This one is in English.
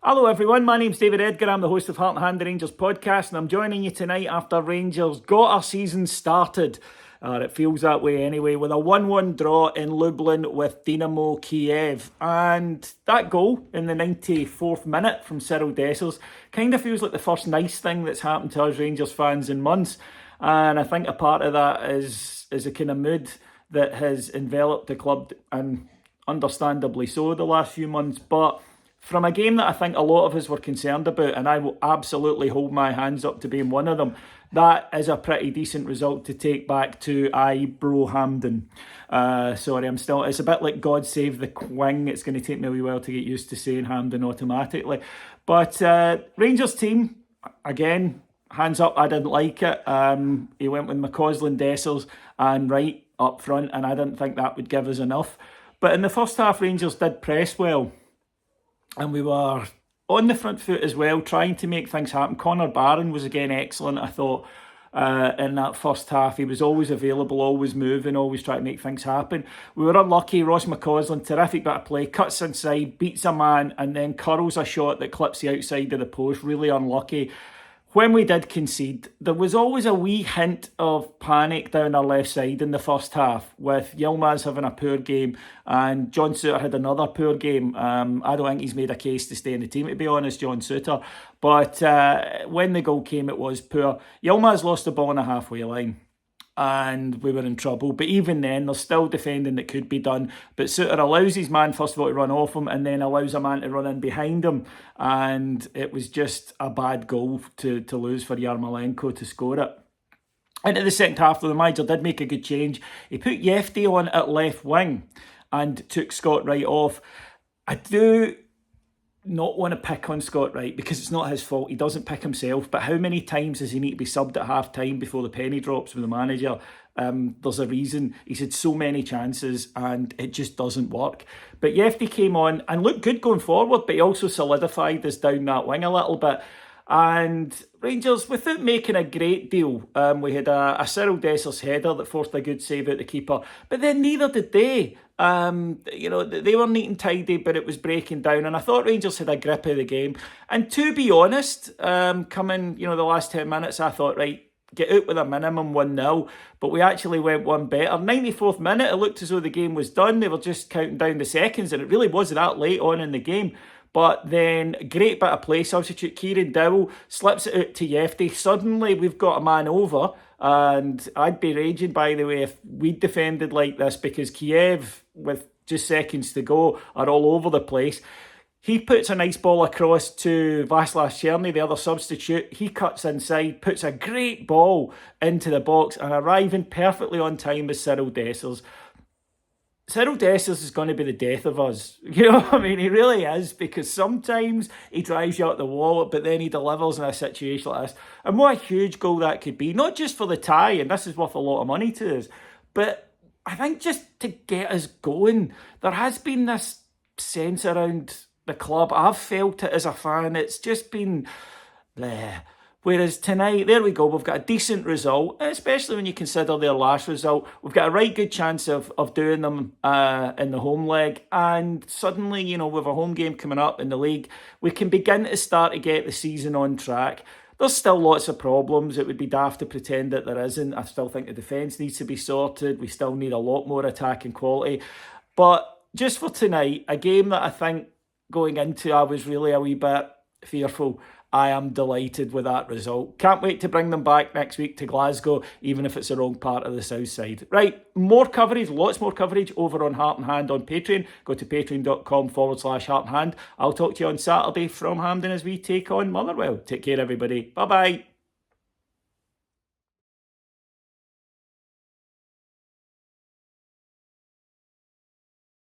Hello everyone, my name's David Edgar, I'm the host of Heart and Hand, the Rangers podcast, and I'm joining you tonight after Rangers got our season started. It feels that way anyway, with a 1-1 draw in Lublin with Dynamo Kyiv. And that goal in the 94th minute from Cyrile Dessers kind of feels like the first nice thing that's happened to us Rangers fans in months. And I think a part of that is a kind of mood that has enveloped the club, and understandably so, the last few months. But from a game that I think a lot of us were concerned about, and I will absolutely hold my hands up to being one of them, that is a pretty decent result to take back to Hamden. It's a bit like God Save the Queen. It's going to take me a wee while to get used to saying Hamden automatically. But Rangers team, again, hands up, I didn't like it. He went with McCausland, Dessers and Wright up front, and I didn't think that would give us enough. But in the first half, Rangers did press well. And we were on the front foot as well, trying to make things happen. Connor Barron was again excellent, I thought, in that first half. He was always available, always moving, always trying to make things happen. We were unlucky. Ross McCausland, terrific bit of play, cuts inside, beats a man, and then curls a shot that clips the outside of the post. Really unlucky. When we did concede, there was always a wee hint of panic down our left side in the first half, with Yilmaz having a poor game and John Souttar had another poor game. I don't think he's made a case to stay in the team, to be honest, John Souttar. But when the goal came, it was poor. Yilmaz lost the ball on the halfway line, and we were in trouble. But even then, there's still defending that could be done. But Souttar allows his man, first of all, to run off him, and then allows a man to run in behind him. And it was just a bad goal to lose for Yarmolenko to score it. Into the second half, though, the manager did make a good change. He put Yefty on at left wing and took Scott Wright off. I do not want to pick on Scott Wright because it's not his fault. He doesn't pick himself. But how many times does he need to be subbed at half time before the penny drops with the manager? There's a reason. He's had so many chances and it just doesn't work. But Yefty came on and looked good going forward, but he also solidified us down that wing a little bit. And Rangers, without making a great deal, we had a Cyrile Dessers header that forced a good save out the keeper, but then neither did they. They were neat and tidy, but it was breaking down, and I thought Rangers had a grip of the game. And to be honest, coming the last 10 minutes, I thought, right, get out with a minimum 1-0, but we actually went one better. 94th minute, it looked as though the game was done. They were just counting down the seconds, and it really wasn't that late on in the game. But then, great bit of play, substitute Kieran Dowell slips it out to Yefty. Suddenly, we've got a man over, and I'd be raging, by the way, if we'd defended like this, because Kyiv, with just seconds to go, are all over the place. He puts a nice ball across to Václav Černý, the other substitute. He cuts inside, puts a great ball into the box, and arriving perfectly on time is Cyrile Dessers. Cyrile Dessers is going to be the death of us. You know what I mean? He really is, because sometimes he drives you out the wall, but then he delivers in a situation like this. And what a huge goal that could be, not just for the tie, and this is worth a lot of money to us, but I think just to get us going. There has been this sense around the club. I've felt it as a fan. It's just been bleh. Whereas tonight, there we go, we've got a decent result, especially when you consider their last result. We've got a right good chance of doing them in the home leg. And suddenly, with a home game coming up in the league, we can begin to start to get the season on track. There's still lots of problems. It would be daft to pretend that there isn't. I still think the defence needs to be sorted. We still need a lot more attacking quality. But just for tonight, a game that I think going into, I was really a wee bit fearful. I am delighted with that result. Can't wait to bring them back next week to Glasgow, even if it's the wrong part of the south side. Right, more coverage, lots more coverage over on Heart and Hand on Patreon. Go to patreon.com/Heart and Hand. I'll talk to you on Saturday from Hampden as we take on Motherwell. Take care, everybody. Bye-bye.